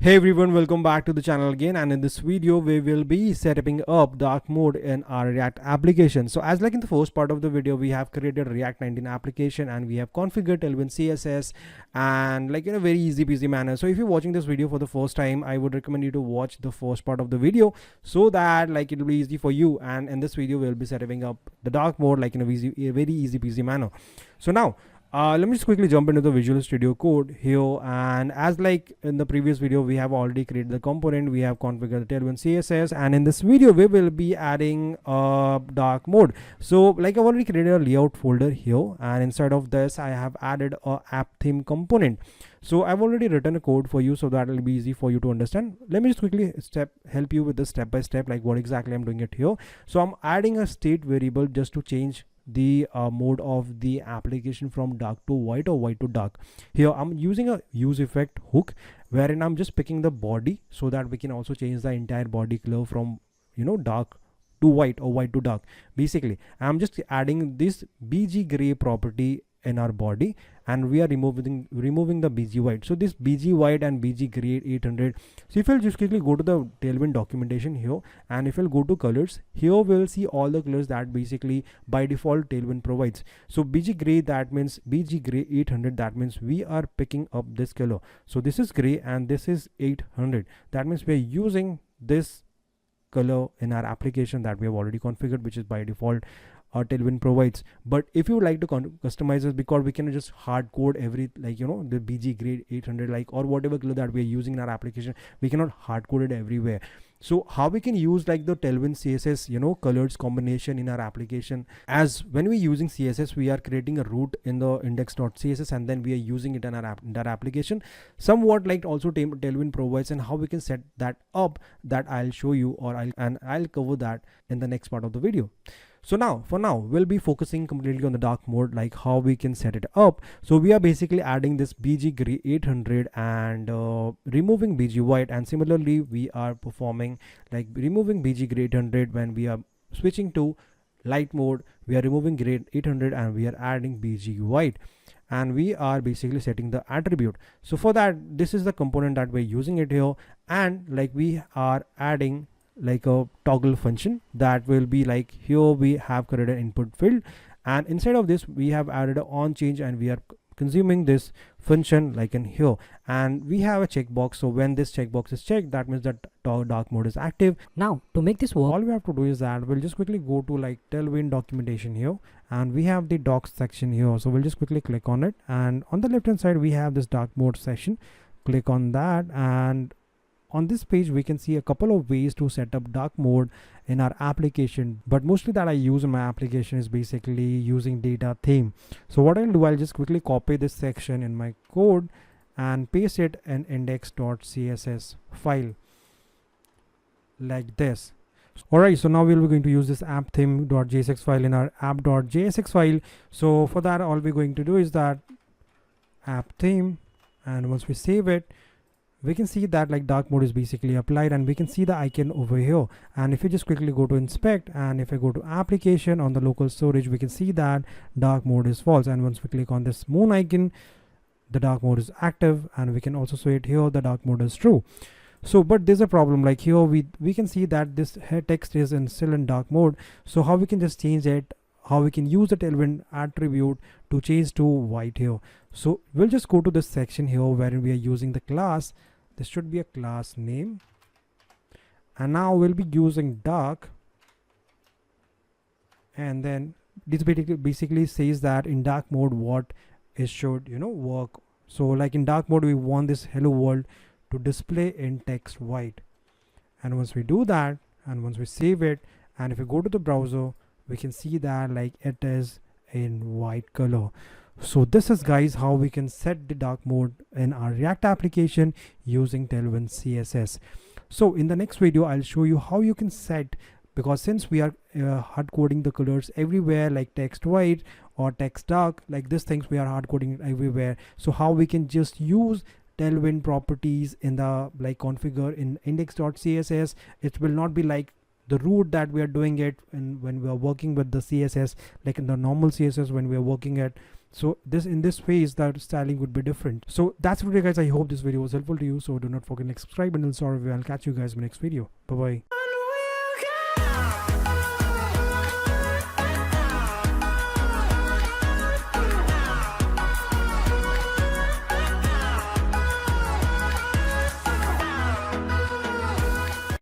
Hey everyone, welcome back to the channel again, and in this video we will be setting up dark mode in our React application. So as like in the first part of the video, we have created React 19 application and we have configured Tailwind CSS and like in a very easy peasy manner. So if you're watching this video for the first time, I would recommend you to watch the first part of the video so that like it'll be easy for you. And in this video we'll be setting up the dark mode like in a very easy peasy manner. So now let me just quickly jump into the Visual Studio Code here, and as like in the previous video we have already created the component, we have configured the Tailwind CSS, and in this video we will be adding dark mode. So like I've already created a layout folder here, and inside of this I have added a app theme component. So I've already written a code for you so that it'll be easy for you to understand. Let me just quickly help you with the step by step like what exactly I'm doing it here. So I'm adding a state variable just to change the mode of the application from dark to white or white to dark. Here I'm using a use effect hook wherein I'm just picking the body so that we can also change the entire body color from dark to white or white to dark. Basically I'm just adding this bg gray property in our body, and we are removing the bg white. So this bg white and bg gray 800. So if I'll just quickly go to the Tailwind documentation here, and if I'll go to colors here, we'll see all the colors that basically by default Tailwind provides. So bg gray, that means bg gray 800, that means we are picking up this color. So this is gray and this is 800, that means we're using this color in our application that we have already configured, which is by default Tailwind provides. But if you would like to customize this, because we can just hard code every the bg grade 800 like or whatever color that we are using in our application, we cannot hard code it everywhere. So how we can use like the Tailwind CSS colors combination in our application, as when we're using CSS we are creating a root in the index.css and then we are using it in our application. Somewhat like also Tailwind provides, and how we can set that up, that I'll show you, or I'll cover that in the next part of the video. So now for now we'll be focusing completely on the dark mode, like how we can set it up. So we are basically adding this bg gray 800 and removing bg white, and similarly we are performing like removing bg gray 800 when we are switching to light mode. We are removing gray 800 and we are adding bg white, and we are basically setting the attribute. So for that, this is the component that we're using it here, and like we are adding like a toggle function that will be like here we have created an input field, and inside of this we have added an on change, and we are consuming this function like in here, and we have a checkbox. So when this checkbox is checked, that means that dark mode is active. Now to make this work, all we have to do is that we'll just quickly go to like Tailwind documentation here, and we have the docs section here. So we'll just quickly click on it, and on the left hand side we have this dark mode section. Click on that, and on this page we can see a couple of ways to set up dark mode in our application, but mostly that I use in my application is basically using data theme. So what I'll do, I'll just quickly copy this section in my code and paste it in index.css file like this. Alright, so now we'll be going to use this app theme.jsx file in our app.jsx file. So for that, all we're going to do is that app theme, and once we save it, we can see that like dark mode is basically applied, and we can see the icon over here. And if you just quickly go to inspect, and if I go to application on the local storage, we can see that dark mode is false. And once we click on this moon icon, the dark mode is active, and we can also see it here, the dark mode is true. So but there's a problem, like here we can see that this text is still in dark mode. So how we can just change it, how we can use the Tailwind attribute to change to white here. So we'll just go to this section here wherein we are using the class. This should be a class name, and now we'll be using dark, and then this basically says that in dark mode what is should work. So like in dark mode we want this hello world to display in text white, and once we do that, and once we save it, and if we go to the browser, we can see that like it is in white color. So this is guys how we can set the dark mode in our React application using Tailwind CSS. So in the next video I'll show you how you can set, because since we are hard coding the colors everywhere like text white or text dark, like these things we are hard coding everywhere. So how we can just use Tailwind properties in the like configure in index.css. It will not be like the route that we are doing it, and when we are working with the CSS, like in the normal CSS when we are working at. So this, in this phase, that styling would be different. So that's it, guys. I hope this video was helpful to you. So do not forget to subscribe, and I'll catch you guys in the next video. Bye bye.